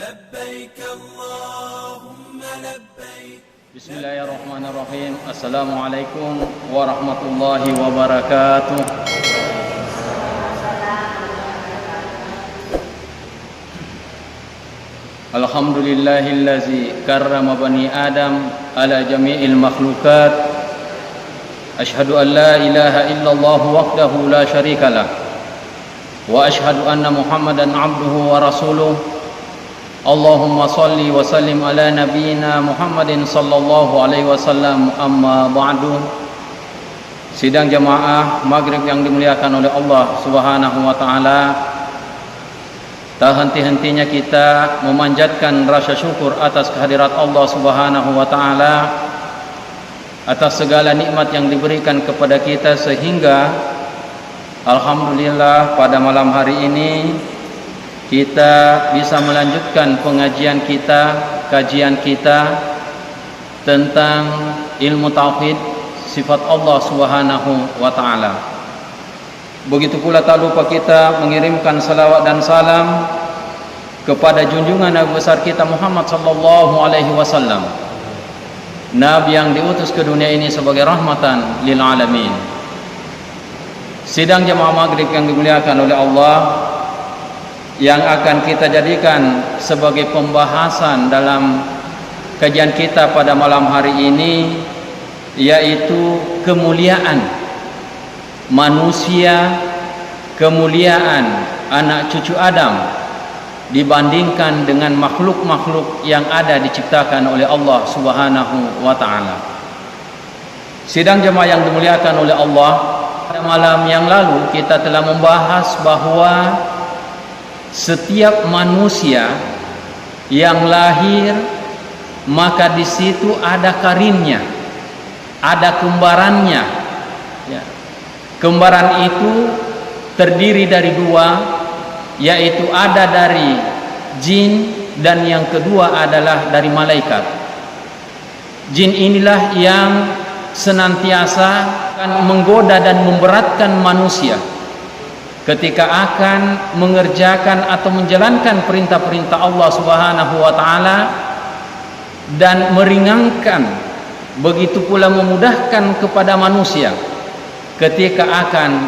لبيك اللهم لبيك. Bismillahirrahmanirrahim. Assalamualaikum warahmatullahi wabarakatuh. Alhamdulillahillazi karrama bani Adam ala jami'il makhlukat. Ashhadu an la ilaha illallah wahdahu la syarikalah. Wa ashhadu anna Muhammadan abduhu wa rasuluh. Allahumma salli wa sallim ala nabiyyina Muhammadin sallallahu alaihi wasallam, amma ba'du. Sidang jamaah maghrib yang dimuliakan oleh Allah subhanahu wa ta'ala, tak henti-hentinya kita memanjatkan rasa syukur atas kehadirat Allah subhanahu wa ta'ala, atas segala nikmat yang diberikan kepada kita, sehingga alhamdulillah pada malam hari ini kita bisa melanjutkan pengajian kita, kajian kita tentang ilmu tauhid, sifat Allah subhanahu wa ta'ala. Begitu pula tak lupa kita mengirimkan salawat dan salam kepada junjungan Nabi besar kita Muhammad sallallahu alaihi wasallam, Nabi yang diutus ke dunia ini sebagai rahmatan lil alamin. Sidang jamaah maghrib yang dimuliakan oleh Allah, yang akan kita jadikan sebagai pembahasan dalam kajian kita pada malam hari ini, yaitu kemuliaan manusia, kemuliaan anak cucu Adam dibandingkan dengan makhluk-makhluk yang ada diciptakan oleh Allah subhanahu wa ta'ala. Sidang jemaah yang dimuliakan oleh Allah, pada malam yang lalu kita telah membahas bahwa setiap manusia yang lahir, maka di situ ada karinnya, ada kembarannya. Ya. Kembaran itu terdiri dari dua, yaitu ada dari jin dan yang kedua adalah dari malaikat. Jin inilah yang senantiasa akan menggoda dan memberatkan manusia ketika akan mengerjakan atau menjalankan perintah-perintah Allah subhanahu wa ta'ala, dan meringankan, begitu pula memudahkan kepada manusia ketika akan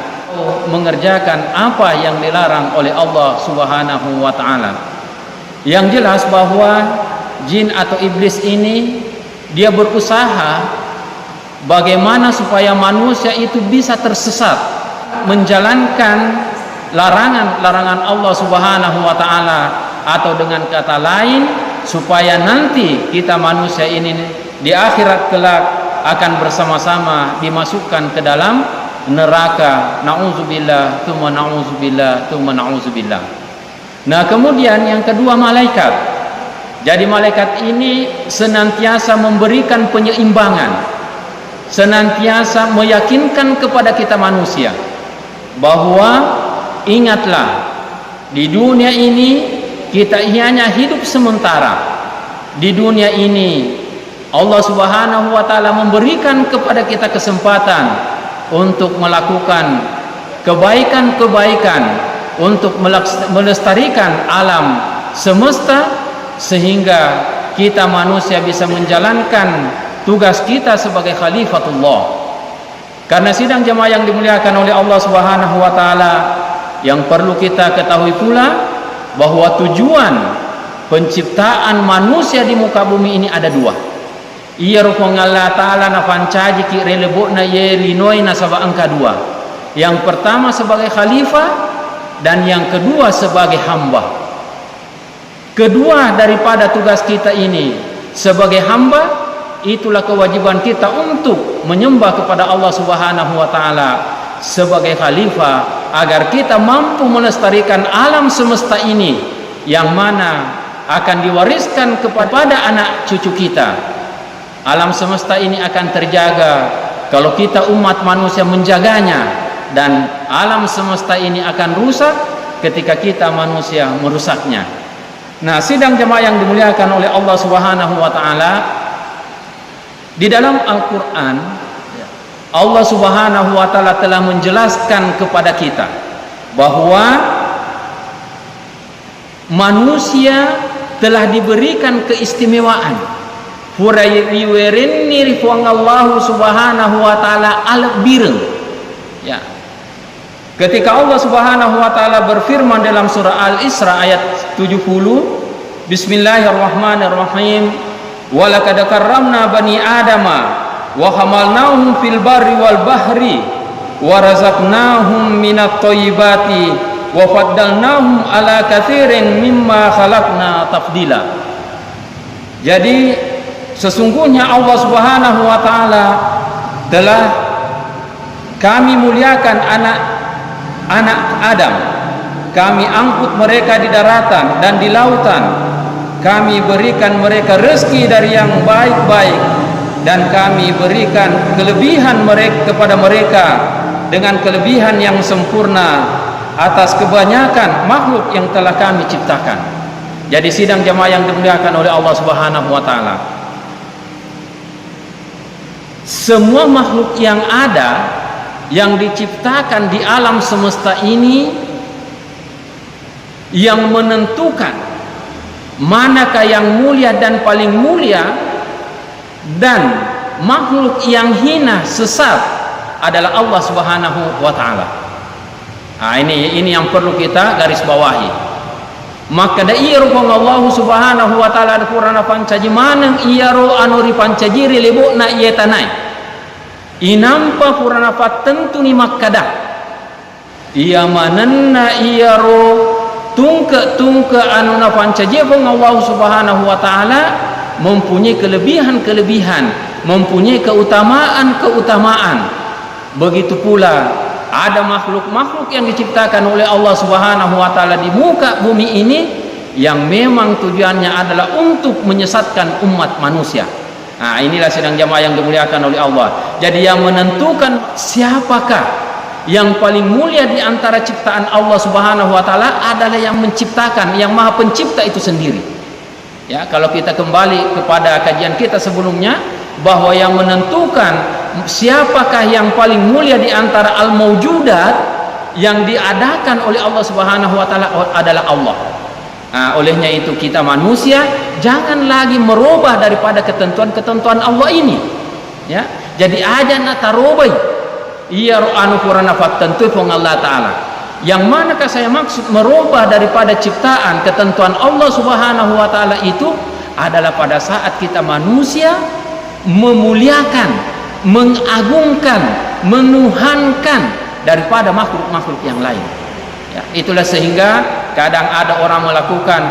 mengerjakan apa yang dilarang oleh Allah subhanahu wa ta'ala. Yang jelas bahwa jin atau iblis ini, dia berusaha bagaimana supaya manusia itu bisa tersesat menjalankan larangan-larangan Allah subhanahu wa ta'ala, atau dengan kata lain, supaya nanti kita manusia ini di akhirat kelak akan bersama-sama dimasukkan ke dalam neraka. Na'udzubillah, tsumma na'udzubillah, tsumma na'udzubillah. Nah, kemudian yang kedua, malaikat. Jadi malaikat ini senantiasa memberikan penyeimbangan, senantiasa meyakinkan kepada kita manusia bahwa ingatlah, di dunia ini kita hanya hidup sementara. Di dunia ini Allah subhanahu wa ta'ala memberikan kepada kita kesempatan untuk melakukan kebaikan-kebaikan, untuk melestarikan alam semesta, sehingga kita manusia bisa menjalankan tugas kita sebagai khalifatullah. Karena sidang jemaah yang dimuliakan oleh Allah subhanahu wa ta'ala, yang perlu kita ketahui pula bahwa tujuan penciptaan manusia di muka bumi ini ada dua. Iya rupang Allah ta'ala na pancaji ki relebokna ye linoi na saba angka dua. Yang pertama sebagai khalifah, dan yang kedua sebagai hamba. Kedua daripada tugas kita ini sebagai hamba, itulah kewajiban kita untuk menyembah kepada Allah subhanahu wa ta'ala sebagai khalifah, agar kita mampu melestarikan alam semesta ini, yang mana akan diwariskan kepada anak cucu kita. Alam semesta ini akan terjaga kalau kita umat manusia menjaganya, dan alam semesta ini akan rusak ketika kita manusia merusaknya. Nah, sidang jemaah yang dimuliakan oleh Allah subhanahu wa ta'ala, di dalam Al-Quran Allah subhanahu wa ta'ala telah menjelaskan kepada kita bahwa manusia telah diberikan keistimewaan. Furaywiwerin rifuang Allah subhanahu wa ta'ala al-bireng. Ya. Ketika Allah subhanahu wa ta'ala berfirman dalam surah Al-Isra ayat 70, Bismillahirrahmanirrahim, walaqad karramna bani adama wa hamalnahum fil barri wal bahri wa razaqnahum minat thayyibati wa faddalnahum ala katsirin mimma khalaqna tafdila. Jadi sesungguhnya Allah subhanahu wa ta'ala telah kami muliakan anak Adam, kami angkut mereka di daratan dan di lautan, kami berikan mereka rezeki dari yang baik-baik, dan kami berikan kelebihan mereka kepada mereka dengan kelebihan yang sempurna atas kebanyakan makhluk yang telah kami ciptakan. Jadi sidang jamaah yang dimuliakan oleh Allah subhanahu wa ta'ala, semua makhluk yang ada yang diciptakan di alam semesta ini, yang menentukan manakah yang mulia dan paling mulia dan makhluk yang hina sesat adalah Allah subhanahu wa ta'ala. Nah, ini yang perlu kita garis bawahi. Maka da iya rupang Allah subhanahu wa ta'ala da Qur'an pancaji manang iya ro anuri pancajiri lebo na iya tanai inampa Qur'an tentu ni makkada iya mananna iya ro tungke anu na pancaji pang Allah subhanahu wa ta'ala mempunyai kelebihan mempunyai keutamaan. Begitu pula ada makhluk-makhluk yang diciptakan oleh Allah subhanahu wa ta'ala di muka bumi ini yang memang tujuannya adalah untuk menyesatkan umat manusia. Nah, inilah sidang jamaah yang dimuliakan oleh Allah. Jadi yang menentukan siapakah yang paling mulia di antara ciptaan Allah subhanahu wa ta'ala adalah yang menciptakan, yang maha pencipta itu sendiri. Ya, kalau kita kembali kepada kajian kita sebelumnya, bahwa yang menentukan siapakah yang paling mulia di antara al-mawjudat yang diadakan oleh Allah subhanahu wa ta'ala adalah Allah. Nah, olehnya itu kita manusia jangan lagi merubah daripada ketentuan-ketentuan Allah ini. Ya, jadi aja natarobai iya anu qurana tentu pun Allah ta'ala. Yang manakah saya maksud merubah daripada ciptaan ketentuan Allah subhanahu wa ta'ala itu adalah pada saat kita manusia memuliakan, mengagungkan, menuhankan daripada makhluk-makhluk yang lain. Ya, itulah sehingga kadang ada orang melakukan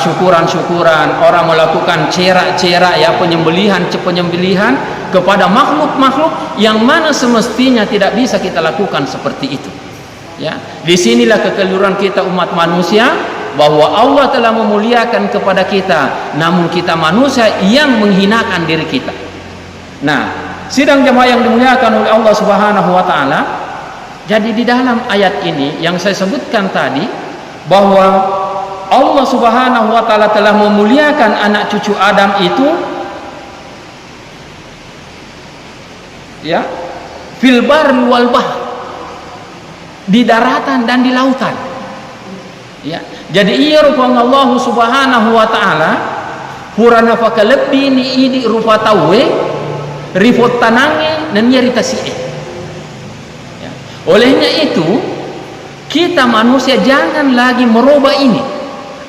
syukuran-syukuran, orang melakukan cerak-cerak, ya, penyembelihan kepada makhluk-makhluk yang mana semestinya tidak bisa kita lakukan seperti itu. Ya, disinilah kekeliruan kita umat manusia, bahwa Allah telah memuliakan kepada kita, namun kita manusia yang menghinakan diri kita. Nah, sidang jamaah yang dimuliakan oleh Allah subhanahu wa ta'ala, jadi di dalam ayat ini yang saya sebutkan tadi, bahwa Allah subhanahu wa ta'ala telah memuliakan anak cucu Adam itu, ya, fil barri wal bahr, di daratan dan di lautan. Ya, jadi iya rupang Allah subhanahu wa ta'ala hurana fakalebbi ni idi rupa tawe rifot tanange dan nyarita si'e. Ya. Olehnya itu kita manusia jangan lagi merubah ini.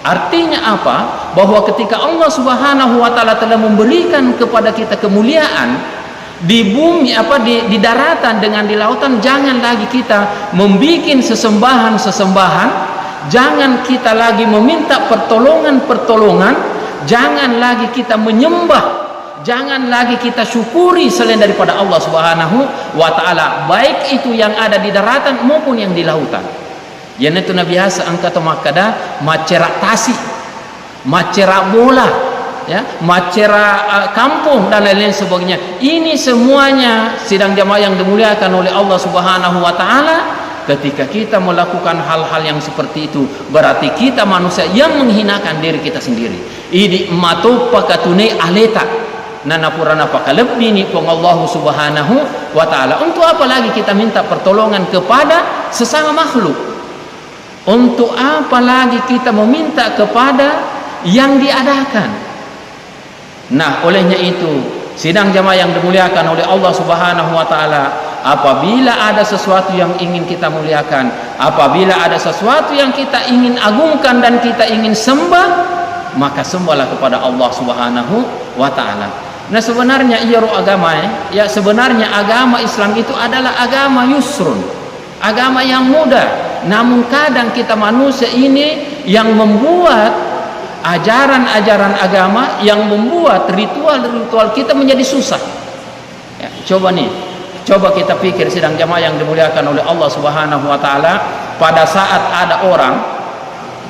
Artinya apa? Bahwa ketika Allah subhanahu wa ta'ala telah memberikan kepada kita kemuliaan di bumi, di daratan dengan di lautan, jangan lagi kita membikin sesembahan, jangan kita lagi meminta pertolongan, jangan lagi kita menyembah, jangan lagi kita syukuri selain daripada Allah subhanahu wa ta'ala, baik itu yang ada di daratan maupun yang di lautan. Yang itu biasa angkat makada macerak tasi, macerak bola, ya, macerak kampung dan lain-lain sebagainya. Ini semuanya sidang jamaah yang dimuliakan oleh Allah subhanahu wa ta'ala. Ketika kita melakukan hal-hal yang seperti itu, berarti kita manusia yang menghinakan diri kita sendiri. Idi matu pakatune aleta nana purana pakalebbi ni pong Allah subhanahu wa ta'ala. Untuk apa lagi kita minta pertolongan kepada sesama makhluk? Untuk apa lagi kita meminta kepada yang diadakan. Nah, olehnya itu, sidang jamaah yang dimuliakan oleh Allah Subhanahu wa taala, apabila ada sesuatu yang ingin kita muliakan, apabila ada sesuatu yang kita ingin agungkan dan kita ingin sembah, maka sembahlah kepada Allah Subhanahu wa taala. Nah, sebenarnya sebenarnya agama Islam itu adalah agama yusrun, agama yang mudah. Namun kadang kita manusia ini yang membuat ajaran-ajaran agama, yang membuat ritual-ritual kita menjadi susah. Ya, coba kita pikir sidang jamaah yang dimuliakan oleh Allah Subhanahu wa taala, pada saat ada orang,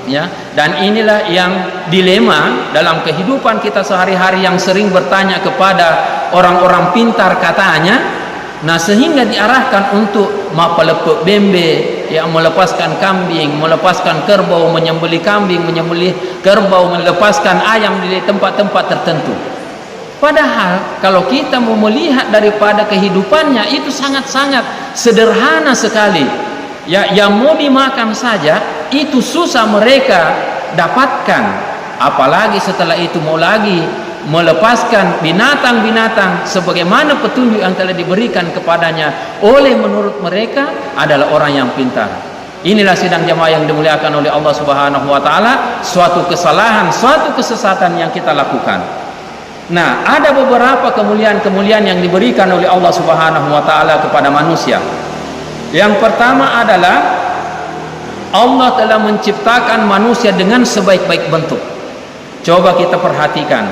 ya, dan inilah yang dilema dalam kehidupan kita sehari-hari, yang sering bertanya kepada orang-orang pintar katanya. Nah, sehingga diarahkan untuk mapalepek bembe, ya, melepaskan kambing, melepaskan kerbau, menyembelih kambing, menyembelih kerbau, melepaskan ayam di tempat-tempat tertentu. Padahal kalau kita mau melihat daripada kehidupannya, itu sangat-sangat sederhana sekali. Ya, yang mau dimakan saja itu susah mereka dapatkan, apalagi setelah itu mau lagi melepaskan binatang-binatang sebagaimana petunjuk yang telah diberikan kepadanya oleh menurut mereka adalah orang yang pintar. Inilah sidang jamaah yang dimuliakan oleh Allah Subhanahu wa taala, suatu kesalahan, suatu kesesatan yang kita lakukan. Nah, ada beberapa kemuliaan-kemuliaan yang diberikan oleh Allah Subhanahu wa taala kepada manusia. Yang pertama adalah Allah telah menciptakan manusia dengan sebaik-baik bentuk. Coba kita perhatikan,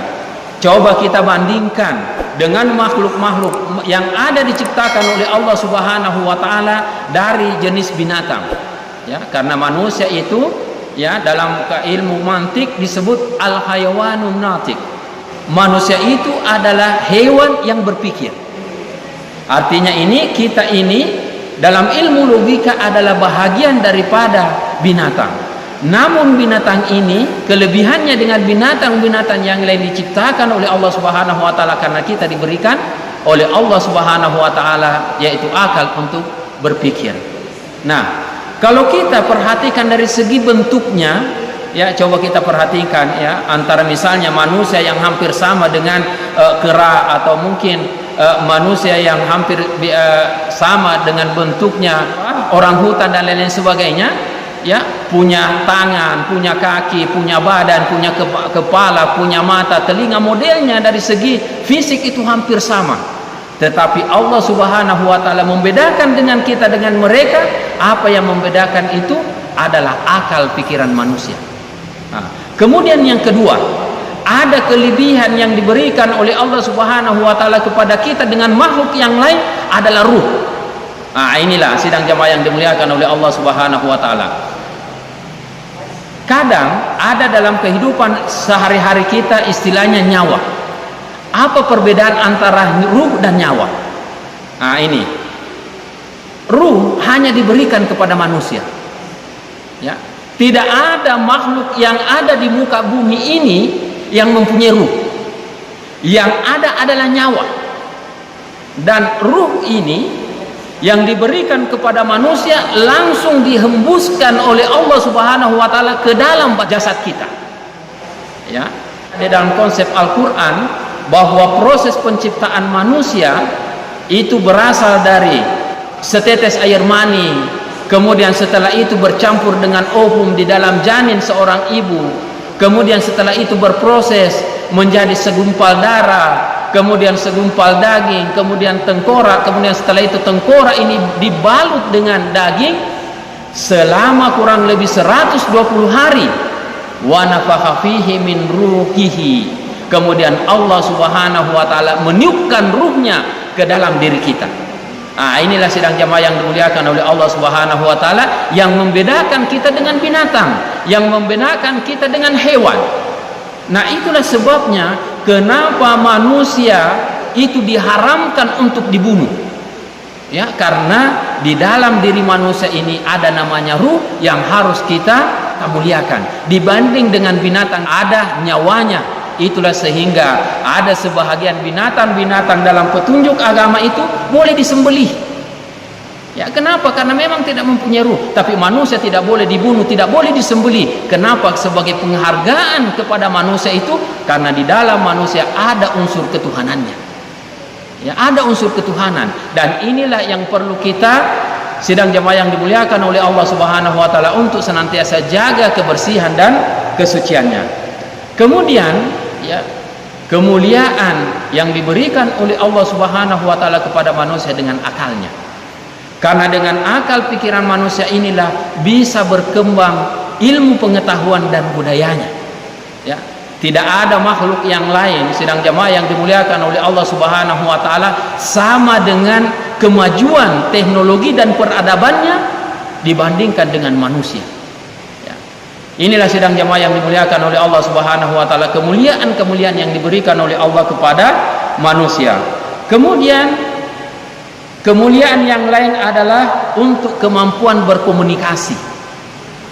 coba kita bandingkan dengan makhluk-makhluk yang ada diciptakan oleh Allah Subhanahu wa taala dari jenis binatang. Ya, karena manusia itu, ya, dalam ilmu mantik disebut al-hayawanun natik. Manusia itu adalah hewan yang berpikir. Artinya kita ini dalam ilmu logika adalah bahagian daripada binatang. Namun binatang ini kelebihannya dengan binatang-binatang yang lain diciptakan oleh Allah Subhanahu wa taala, karena kita diberikan oleh Allah Subhanahu wa taala yaitu akal untuk berpikir. Nah, kalau kita perhatikan dari segi bentuknya, ya, coba kita perhatikan, ya, antara misalnya manusia yang hampir sama dengan kera, atau mungkin manusia yang hampir sama dengan bentuknya orang hutan dan lain-lain sebagainya, ya, punya tangan, punya kaki, punya badan, punya kepala, punya mata, telinga, modelnya dari segi fisik itu hampir sama. Tetapi Allah Subhanahu wa taala membedakan dengan kita dengan mereka. Apa yang membedakan itu adalah akal pikiran manusia. Nah, kemudian yang kedua, ada kelebihan yang diberikan oleh Allah Subhanahu wa taala kepada kita dengan makhluk yang lain adalah ruh. Nah, inilah sidang jamaah yang dimuliakan oleh Allah Subhanahu wa taala. Kadang ada dalam kehidupan sehari-hari kita istilahnya nyawa. Apa perbedaan antara ruh dan nyawa? Nah, ini ruh hanya diberikan kepada manusia, ya. Tidak ada makhluk yang ada di muka bumi ini yang mempunyai ruh. Yang ada adalah nyawa. Dan ruh ini yang diberikan kepada manusia langsung dihembuskan oleh Allah Subhanahu wa taala ke dalam jasad kita. Ya, di dalam konsep Al-Qur'an bahwa proses penciptaan manusia itu berasal dari setetes air mani, kemudian setelah itu bercampur dengan ovum di dalam janin seorang ibu, kemudian setelah itu berproses menjadi segumpal darah, kemudian segumpal daging, kemudian tengkorak, kemudian setelah itu tengkorak ini dibalut dengan daging selama kurang lebih 120 hari. Wa nafakha fihi min ruhihi. Kemudian Allah Subhanahu wa taala meniupkan ruhnya ke dalam diri kita. Nah, inilah sidang jamaah yang dimuliakan oleh Allah Subhanahu wa taala, yang membedakan kita dengan binatang, yang membedakan kita dengan hewan. Nah, itulah sebabnya kenapa manusia itu diharamkan untuk dibunuh. Ya, karena di dalam diri manusia ini ada namanya ruh yang harus kita muliakan. Dibanding dengan binatang ada nyawanya. Itulah sehingga ada sebahagian binatang-binatang dalam petunjuk agama itu boleh disembelih. Ya, kenapa? Karena memang tidak mempunyai ruh. Tapi manusia tidak boleh dibunuh, tidak boleh disembelih. Kenapa? Sebagai penghargaan kepada manusia itu, karena di dalam manusia ada unsur ketuhanannya. Ya, ada unsur ketuhanan. Dan inilah yang perlu kita, sidang jamaah yang dimuliakan oleh Allah Subhanahu wa taala, untuk senantiasa jaga kebersihan dan kesuciannya. Kemudian, ya, kemuliaan yang diberikan oleh Allah Subhanahu wa taala kepada manusia dengan akalnya. Karena dengan akal pikiran manusia inilah bisa berkembang ilmu pengetahuan dan budayanya. Ya, tidak ada makhluk yang lain, sidang jamaah yang dimuliakan oleh Allah Subhanahu wa taala, sama dengan kemajuan teknologi dan peradabannya dibandingkan dengan manusia. Ya. Inilah sidang jamaah yang dimuliakan oleh Allah Subhanahu wa taala, kemuliaan-kemuliaan yang diberikan oleh Allah kepada manusia. Kemudian kemuliaan yang lain adalah untuk kemampuan berkomunikasi,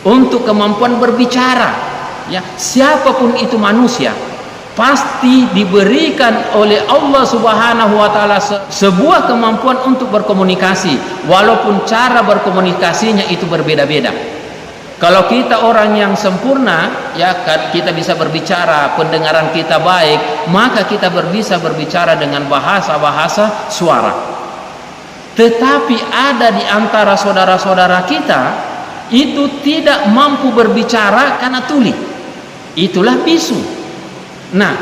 untuk kemampuan berbicara. Ya, siapapun itu manusia pasti diberikan oleh Allah Subhanahu wa taala sebuah kemampuan untuk berkomunikasi, walaupun cara berkomunikasinya itu berbeda-beda. Kalau kita orang yang sempurna, ya, kita bisa berbicara, pendengaran kita baik, maka kita bisa berbicara dengan bahasa-bahasa suara. Tetapi ada di antara saudara-saudara kita itu tidak mampu berbicara karena tuli. Itulah bisu. Nah,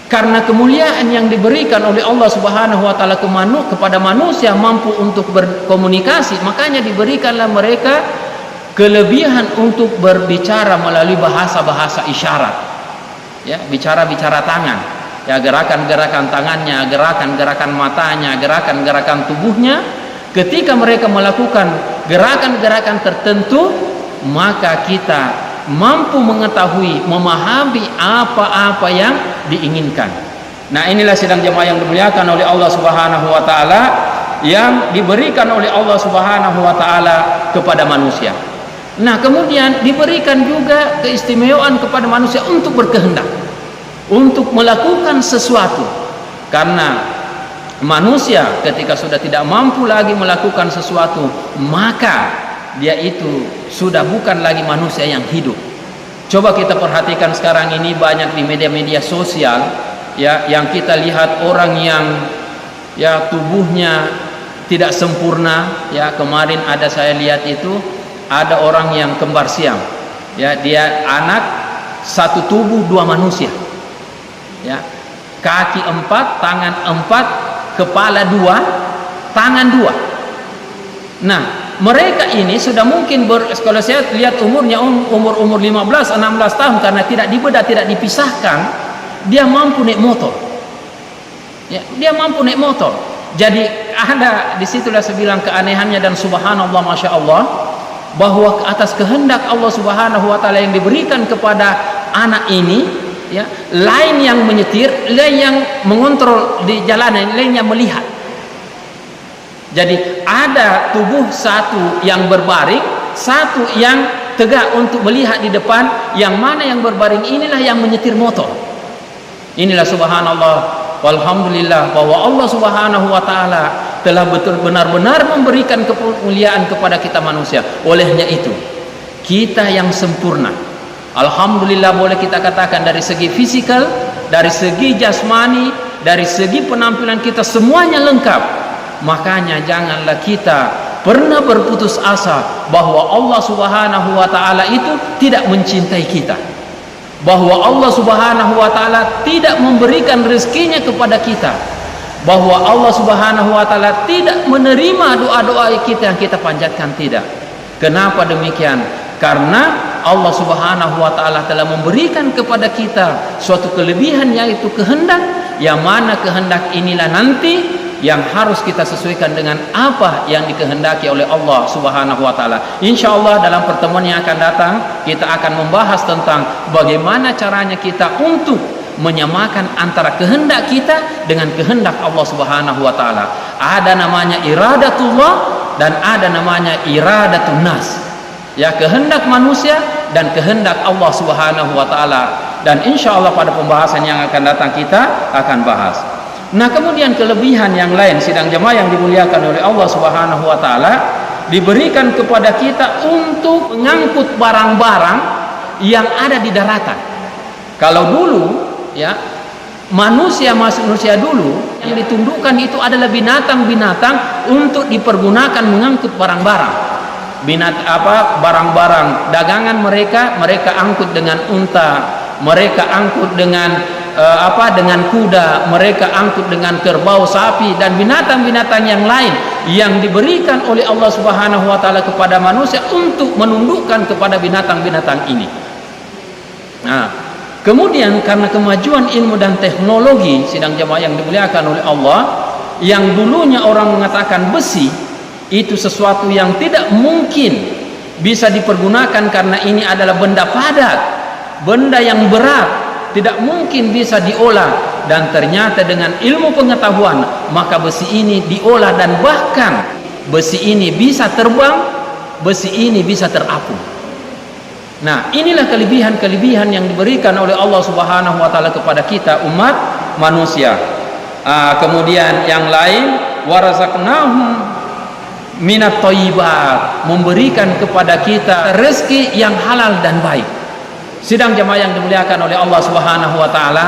karena kemuliaan yang diberikan oleh Allah Subhanahu wa taala kepada manusia mampu untuk berkomunikasi, makanya diberikanlah mereka kelebihan untuk berbicara melalui bahasa-bahasa isyarat. Ya, bicara-bicara tangan. Ya, gerakan-gerakan tangannya, gerakan-gerakan matanya, gerakan-gerakan tubuhnya. Ketika mereka melakukan gerakan-gerakan tertentu, maka kita mampu mengetahui, memahami apa-apa yang diinginkan. Nah, inilah sidang jemaah yang dimuliakan oleh Allah Subhanahu wa taala, yang diberikan oleh Allah Subhanahu wa taala kepada manusia. Nah, kemudian diberikan juga keistimewaan kepada manusia untuk berkehendak, untuk melakukan sesuatu. Karena manusia ketika sudah tidak mampu lagi melakukan sesuatu, maka dia itu sudah bukan lagi manusia yang hidup. Coba kita perhatikan sekarang ini banyak di media-media sosial, ya, yang kita lihat orang yang, ya, tubuhnya tidak sempurna. Ya, kemarin ada saya lihat itu ada orang yang kembar siam. Ya, dia anak satu tubuh dua manusia. Ya, kaki 4, tangan 4, kepala 2, tangan 2. Nah, mereka ini sudah mungkin kalau saya lihat umurnya umur 15, 16 tahun, karena tidak dibedah, tidak dipisahkan, dia mampu naik motor. Ya, dia mampu naik motor. Jadi ada disitulah saya bilang keanehannya dan subhanallah, masya Allah, bahwa atas kehendak Allah Subhanahu wa taala yang diberikan kepada anak ini, ya, lain yang menyetir, lain yang mengontrol di jalanan, lain yang melihat. Jadi ada tubuh satu yang berbaring, satu yang tegak untuk melihat di depan. Yang mana yang berbaring inilah yang menyetir motor. Inilah subhanallah walhamdulillah, bahwa Allah Subhanahu wa taala telah benar-benar memberikan kemuliaan kepada kita manusia. Olehnya itu, kita yang sempurna, alhamdulillah, boleh kita katakan dari segi fisikal, dari segi jasmani, dari segi penampilan kita semuanya lengkap. Makanya janganlah kita pernah berputus asa bahwa Allah Subhanahu wa taala itu tidak mencintai kita, bahwa Allah Subhanahu wa taala tidak memberikan rezekinya kepada kita, bahwa Allah Subhanahu wa taala tidak menerima doa-doa kita yang kita panjatkan, tidak. Kenapa demikian? Karena Allah Subhanahu wa taala telah memberikan kepada kita suatu kelebihan, yaitu kehendak, yang mana kehendak inilah nanti yang harus kita sesuaikan dengan apa yang dikehendaki oleh Allah Subhanahu wa taala. Insyaallah dalam pertemuan yang akan datang kita akan membahas tentang bagaimana caranya kita untuk menyamakan antara kehendak kita dengan kehendak Allah Subhanahu wa taala. Ada namanya iradatullah dan ada namanya iradatun nas. Ya, kehendak manusia dan kehendak Allah Subhanahu wa taala. Dan insyaallah pada pembahasan yang akan datang kita akan bahas. Nah, kemudian kelebihan yang lain sidang jemaah yang dimuliakan oleh Allah Subhanahu wa taala, diberikan kepada kita untuk mengangkut barang-barang yang ada di daratan. Kalau dulu ya, manusia dulu yang ditundukkan itu adalah binatang-binatang untuk dipergunakan mengangkut barang-barang. Barang-barang dagangan mereka angkut dengan unta, mereka angkut dengan dengan kuda, mereka angkut dengan kerbau, sapi dan binatang-binatang yang lain yang diberikan oleh Allah Subhanahu wa taala kepada manusia untuk menundukkan kepada binatang-binatang ini. Nah, kemudian karena kemajuan ilmu dan teknologi sidang jemaah yang dimuliakan oleh Allah, yang dulunya orang mengatakan besi itu sesuatu yang tidak mungkin bisa dipergunakan karena ini adalah benda padat, benda yang berat, tidak mungkin bisa diolah, dan ternyata dengan ilmu pengetahuan maka besi ini diolah dan bahkan besi ini bisa terbang, besi ini bisa terapung. Nah, inilah kelebihan-kelebihan yang diberikan oleh Allah Subhanahu wa taala kepada kita umat manusia. Kemudian yang lain, warazaqnahum minat thayyibat, memberikan kepada kita rezeki yang halal dan baik. Sidang jemaah yang dimuliakan oleh Allah Subhanahu wa taala,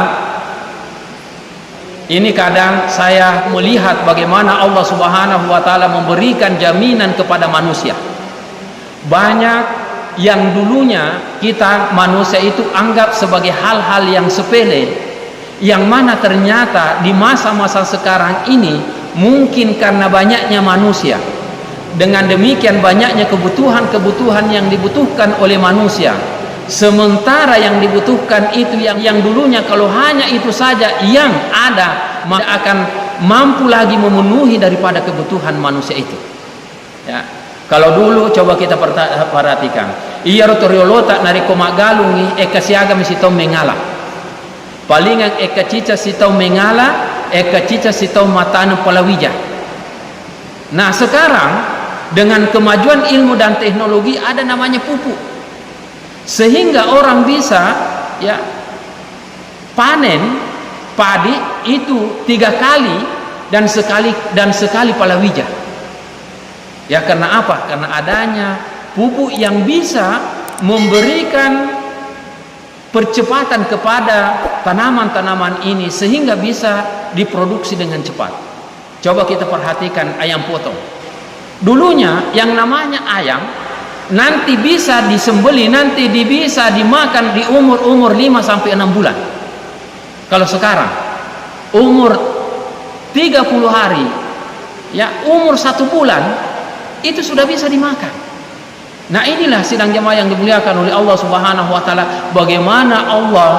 ini kadang saya melihat bagaimana Allah Subhanahu wa taala memberikan jaminan kepada manusia. Banyak yang dulunya kita manusia itu anggap sebagai hal-hal yang sepele, yang mana ternyata di masa-masa sekarang ini mungkin karena banyaknya manusia, dengan demikian banyaknya kebutuhan-kebutuhan yang dibutuhkan oleh manusia, sementara yang dibutuhkan itu yang dulunya kalau hanya itu saja yang ada, maka akan mampu lagi memenuhi daripada kebutuhan manusia itu. Ya, kalau dulu coba kita perhatikan, iya rotoriolota nari komagalungi eka siaga misitau mengala, palingan eka cica sitau mengala, eka cica sitau matanu palawija. Nah, sekarang dengan kemajuan ilmu dan teknologi ada namanya pupuk, sehingga orang bisa ya panen padi itu 3 kali dan sekali palawija. Ya, karena apa? Karena adanya pupuk yang bisa memberikan percepatan kepada tanaman-tanaman ini sehingga bisa diproduksi dengan cepat. Coba kita perhatikan ayam potong. Dulunya yang namanya ayam nanti bisa disembeli, nanti bisa dimakan di umur 5 sampai 6 bulan. Kalau sekarang umur 30 hari, ya umur 1 bulan itu sudah bisa dimakan. Nah, inilah sidang jemaah yang dimuliakan oleh Allah Subhanahu wa taala, bagaimana Allah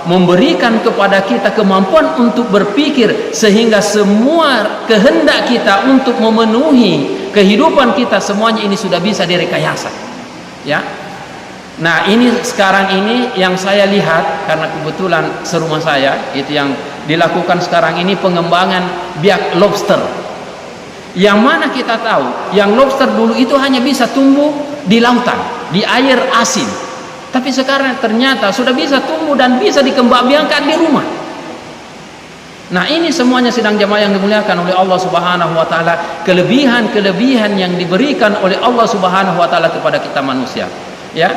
memberikan kepada kita kemampuan untuk berpikir sehingga semua kehendak kita untuk memenuhi kehidupan kita semuanya ini sudah bisa direkayasa. Ya. Nah, ini sekarang ini yang saya lihat karena kebetulan serumah saya itu yang dilakukan sekarang ini pengembangan biak lobster. Yang mana kita tahu yang lobster dulu itu hanya bisa tumbuh di lautan, di air asin. Tapi sekarang ternyata sudah bisa tumbuh dan bisa dikembangbiakkan di rumah. Nah, ini semuanya sidang jemaah yang dimuliakan oleh Allah Subhanahu wa taala, kelebihan-kelebihan yang diberikan oleh Allah Subhanahu wa taala kepada kita manusia. Ya.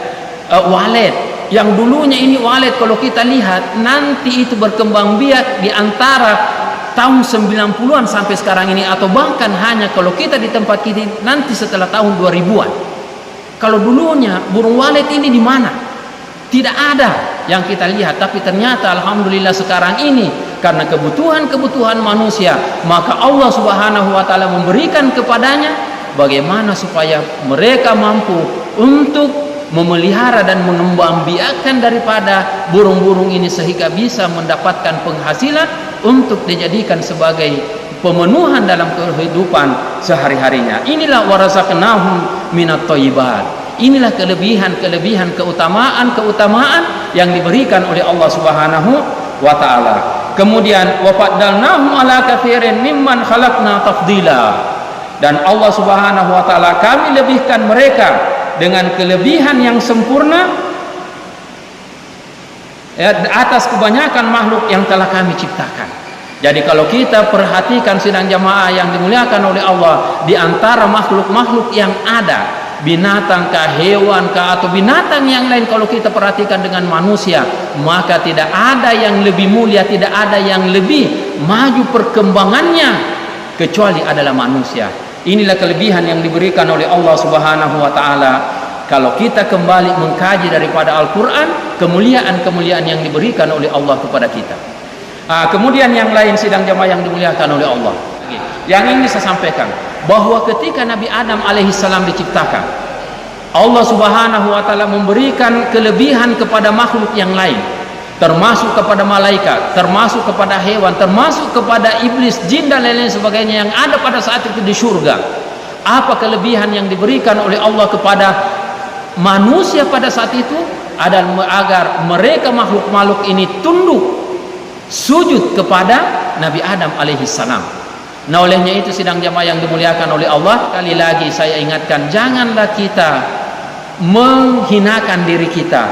Walet yang dulunya ini walet kalau kita lihat nanti itu berkembang biak di antara tahun 90-an sampai sekarang ini, atau bahkan hanya kalau kita di tempat kita nanti setelah tahun 2000-an. Kalau dulunya burung walet ini di mana? Tidak ada yang kita lihat, tapi ternyata alhamdulillah sekarang ini karena kebutuhan-kebutuhan manusia, maka Allah Subhanahu wa taala memberikan kepadanya bagaimana supaya mereka mampu untuk memelihara dan mengembangbiakkan daripada burung-burung ini sehingga bisa mendapatkan penghasilan untuk dijadikan sebagai pemenuhan dalam kehidupan sehari-harinya. Inilah warazaqnahum minat thayyibat. Inilah kelebihan-kelebihan, keutamaan-keutamaan yang diberikan oleh Allah Subhanahu wa taala. Kemudian wa faddalnahum ala katsirin mimman khalaqna tafdila. Dan Allah Subhanahu wa taala kami lebihkan mereka dengan kelebihan yang sempurna atas kebanyakan makhluk yang telah kami ciptakan. Jadi kalau kita perhatikan sidang jamaah yang dimuliakan oleh Allah, di antara makhluk-makhluk yang ada, binatang kah, hewan kah, atau binatang yang lain, kalau kita perhatikan dengan manusia, maka tidak ada yang lebih mulia, tidak ada yang lebih maju perkembangannya kecuali adalah manusia. Inilah kelebihan yang diberikan oleh Allah Subhanahu wa taala. Kalau kita kembali mengkaji daripada Al-Qur'an, kemuliaan-kemuliaan yang diberikan oleh Allah kepada kita. Kemudian yang lain sidang jamaah yang dimuliakan oleh Allah, yang ini saya sampaikan, bahwa ketika Nabi Adam alaihissalam diciptakan, Allah Subhanahu wa taala memberikan kelebihan kepada makhluk yang lain, termasuk kepada malaikat, termasuk kepada hewan, termasuk kepada iblis, jin dan lain-lain sebagainya yang ada pada saat itu di surga. Apa kelebihan yang diberikan oleh Allah kepada manusia pada saat itu? Adalah agar mereka makhluk-makhluk ini tunduk, sujud kepada Nabi Adam alaihissalam. Nah, olehnya itu sidang jamaah yang dimuliakan oleh Allah, sekali lagi saya ingatkan, janganlah kita menghinakan diri kita,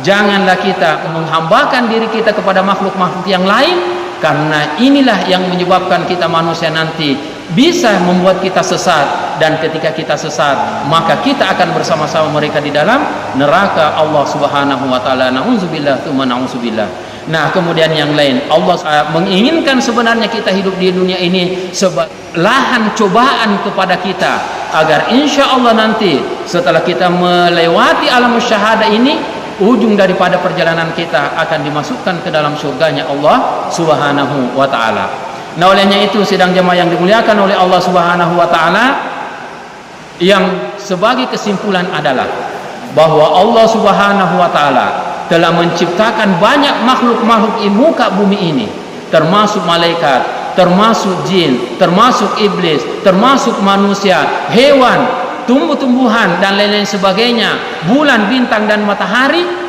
janganlah kita menghambakan diri kita kepada makhluk-makhluk yang lain, karena inilah yang menyebabkan kita manusia nanti bisa membuat kita sesat, dan ketika kita sesat maka kita akan bersama-sama mereka di dalam neraka Allah Subhanahu wa taala. Nauzubillah tsumma nauzubillah. Nah, kemudian yang lain, Allah menginginkan sebenarnya kita hidup di dunia ini sebagai lahan cobaan kepada kita, agar insya Allah nanti setelah kita melewati alam syahadah ini, ujung daripada perjalanan kita akan dimasukkan ke dalam surganya Allah Subhanahu wa taala. Nah, olehnya itu sidang jamaah yang dimuliakan oleh Allah Subhanahu wa taala, yang sebagai kesimpulan adalah bahwa Allah Subhanahu wa taala telah menciptakan banyak makhluk-makhluk di muka bumi ini, termasuk malaikat, termasuk jin, termasuk iblis, termasuk manusia, hewan, tumbuh-tumbuhan dan lain-lain sebagainya, bulan, bintang dan matahari.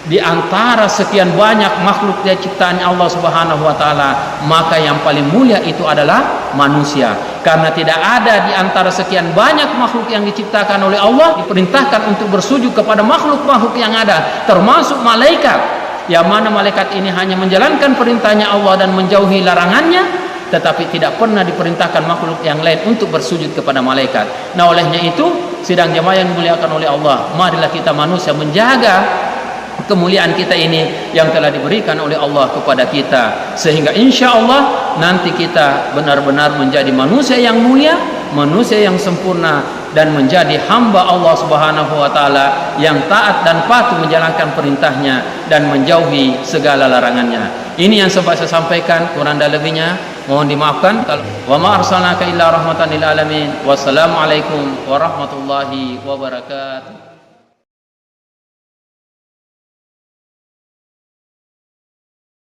Di antara sekian banyak makhluk dari ciptaan Allah Subhanahu wa taala, maka yang paling mulia itu adalah manusia. Karena tidak ada di antara sekian banyak makhluk yang diciptakan oleh Allah diperintahkan untuk bersujud kepada makhluk-makhluk yang ada, termasuk malaikat, yang mana malaikat ini hanya menjalankan perintahnya Allah dan menjauhi larangannya, tetapi tidak pernah diperintahkan makhluk yang lain untuk bersujud kepada malaikat. Nah, olehnya itu sidang jamaah yang dimuliakan oleh Allah, marilah kita manusia menjaga kemuliaan kita ini yang telah diberikan oleh Allah kepada kita, sehingga insya Allah nanti kita benar-benar menjadi manusia yang mulia, manusia yang sempurna, dan menjadi hamba Allah Subhanahu wa taala yang taat dan patuh menjalankan perintahnya dan menjauhi segala larangannya. Ini yang sempat saya sampaikan, kurang dan lebihnya mohon dimaafkan. Wa ma arsalnaka illa rahmatan lil alamin. Wassalamualaikum warahmatullahi wabarakatuh.